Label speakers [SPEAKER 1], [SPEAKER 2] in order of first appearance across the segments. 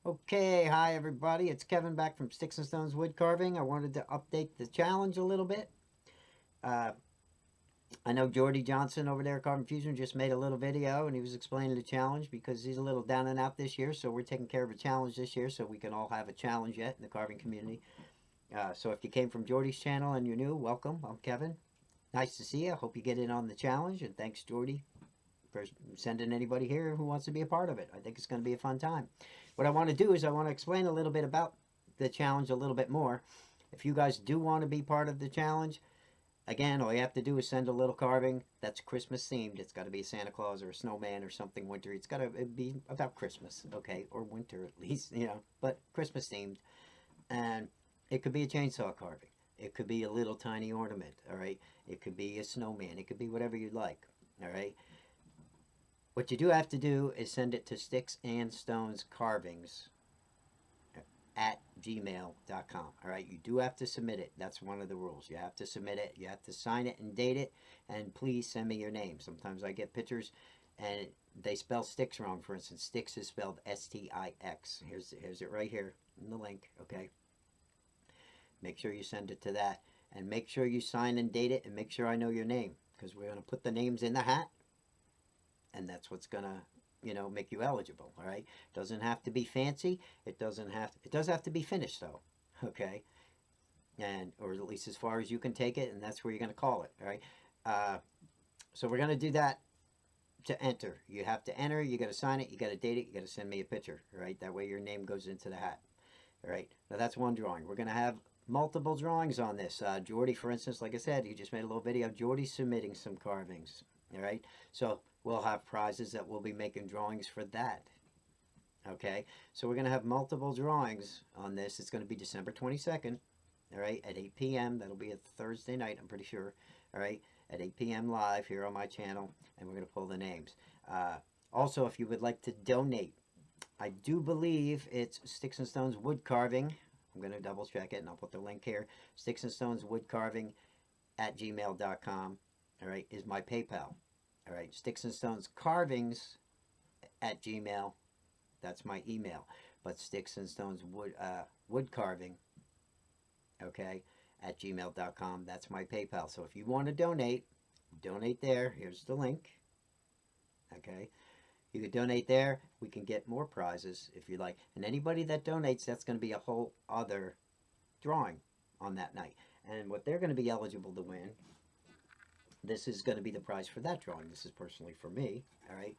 [SPEAKER 1] Okay, hi everybody. It's Kevin back from Sticks and Stones Woodcarving. I wanted to update the challenge a little bit. Uh, I know Jordy Johnson over there at Carve Fusion just made a little video and he was explaining the challenge because he's a little down and out this year. So we're taking care of a challenge this year so we can all have a challenge yet in the carving community. So if you came from Jordy's channel and you're new, welcome. I'm Kevin. Nice to see you. Hope you get in on the challenge, and thanks Jordy for sending anybody here who wants to be a part of it. I think it's going to be a fun time. What I want to do is I want to explain a little bit about the challenge a little bit more. If you guys do want to be part of the challenge, again, all you have to do is send a little carving that's Christmas themed. It's got to be a Santa Claus or a snowman or something winter. It's got to be about Christmas, okay, or winter at least, but Christmas themed. And it could be a chainsaw carving. It could be a little tiny ornament, all right? It could be a snowman. It could be whatever you'd like, all right? What you do have to do is send it to stixandstonescarvings at gmail.com. All right, you do have to submit it. That's one of the rules. You have to submit it. You have to sign it and date it. And please send me your name. Sometimes I get pictures and they spell sticks wrong. For instance, sticks is spelled S-T-I-X. Here's it right here in the link. Okay. Make sure you send it to that. And make sure you sign and date it. And make sure I know your name. Because we're going to put the names in the hat. And that's what's going to, make you eligible, all right? Doesn't have to be fancy. It does have to be finished, though, okay? And, or at least as far as you can take it, and that's where you're going to call it, all right? So we're going to do that to enter. You have to enter, you got to sign it, you got to date it, you got to send me a picture, all right? That way your name goes into the hat, all right? Now that's one drawing. We're going to have multiple drawings on this. Jordy, for instance, like I said, he just made a little video. Jordy's submitting some carvings, all right? So we'll have prizes that we'll be making drawings for that. Okay, so we're going to have multiple drawings on this. It's going to be December 22nd, all right, at 8 p.m. That'll be a Thursday night, I'm pretty sure, all right, at 8 p.m. live here on my channel, and we're going to pull the names. Also, if you would like to donate, I do believe it's Sticks and Stones Woodcarving. I'm going to double check it, and I'll put the link here. Sticks and Stones Woodcarving at gmail.com, all right, is my PayPal. All right, Sticks and Stones Carvings at Gmail. That's my email. But Sticks and Stones wood carving, okay, at gmail.com. That's my PayPal. So if you want to donate there. Here's the link. Okay, you can donate there. We can get more prizes if you like. And anybody that donates, that's going to be a whole other drawing on that night. And what they're going to be eligible to win, this is going to be the prize for that drawing. This is personally for me, all right?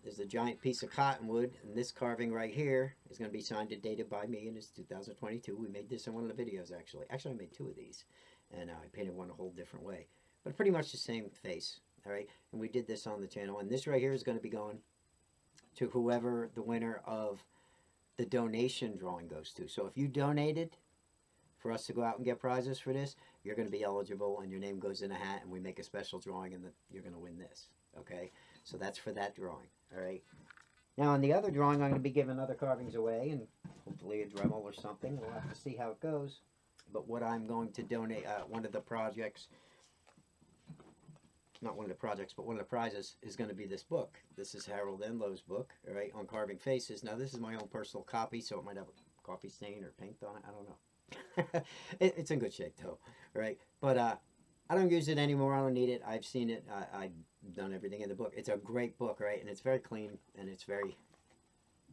[SPEAKER 1] There's a giant piece of cottonwood, and this carving right here is going to be signed and dated by me, and it's 2022. We made this in one of the videos, actually. Actually, I made two of these, and I painted one a whole different way. But pretty much the same face, all right? And we did this on the channel, and this right here is going to be going to whoever the winner of the donation drawing goes to. So if you donated for us to go out and get prizes for this, you're going to be eligible and your name goes in a hat and we make a special drawing and you're going to win this, okay? So that's for that drawing, all right? Now on the other drawing, I'm going to be giving other carvings away and hopefully a Dremel or something. We'll have to see how it goes. But what I'm going to donate, one of the projects, not one of the projects, but one of the prizes is going to be this book. This is Harold Enlow's book, all right, on carving faces. Now this is my own personal copy, so it might have a coffee stain or paint on it, I don't know. It's in good shape though, right? But I don't use it anymore. I don't need it. I've seen it. I've done everything in the book. It's a great book, right? And it's very clean and it's very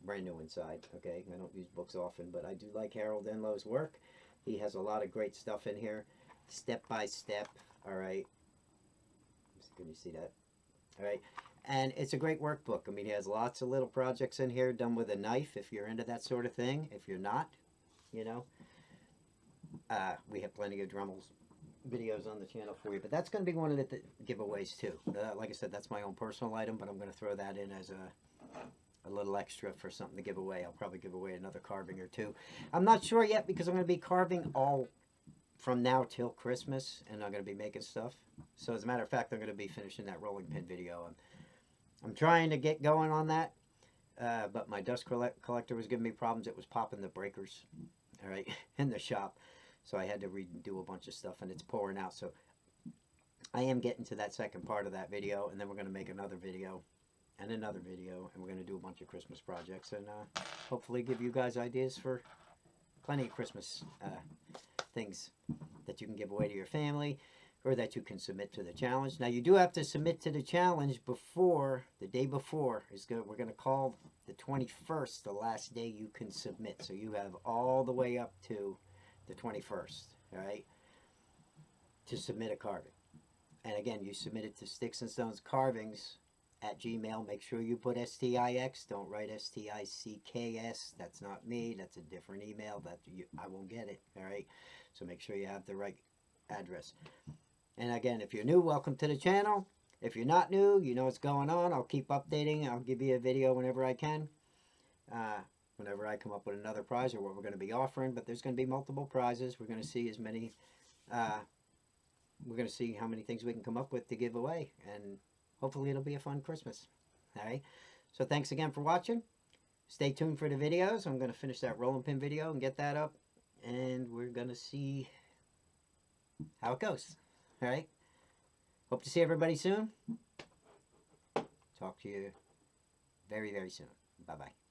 [SPEAKER 1] brand new inside. Okay, I don't use books often, but I do like Harold Enlow's work. He has a lot of great stuff in here, step by step. All right, can you see that? All right, and it's a great workbook. I mean, he has lots of little projects in here done with a knife. If you're into that sort of thing, if you're not, we have plenty of Dremel's videos on the channel for you, but that's going to be one of the giveaways too. Like I said, that's my own personal item, but I'm going to throw that in as a little extra for something to give away. I'll probably give away another carving or two. I'm not sure yet because I'm going to be carving all from now till Christmas, and I'm going to be making stuff. So as a matter of fact, I'm going to be finishing that rolling pin video. I'm trying to get going on that, but my dust collector was giving me problems. It was popping the breakers, all right, in the shop. So I had to redo a bunch of stuff, and it's pouring out. So I am getting to that second part of that video, and then we're going to make another video and another video, and we're going to do a bunch of Christmas projects, and hopefully give you guys ideas for plenty of Christmas things that you can give away to your family, or that you can submit to the challenge. Now, you do have to submit to the challenge before, the day before. We're going to call the 21st the last day you can submit. So you have all the way up to the 21st, all right, to submit a carving. And again, you submit it to stixandstonescarvings at Gmail. Make sure you put STIX. Don't write STICKS. That's not me. That's a different email. I won't get it, all right? So make sure you have the right address. And again, if you're new, welcome to the channel. If you're not new, you know what's going on. I'll keep updating. I'll give you a video whenever I can. Whenever I come up with another prize or what we're going to be offering. But there's going to be multiple prizes. We're going to see as many... we're going to see how many things we can come up with to give away. And hopefully it'll be a fun Christmas. All right? So thanks again for watching. Stay tuned for the videos. I'm going to finish that rolling pin video and get that up. And we're going to see how it goes. All right. Hope to see everybody soon. Talk to you very, very soon. Bye-bye.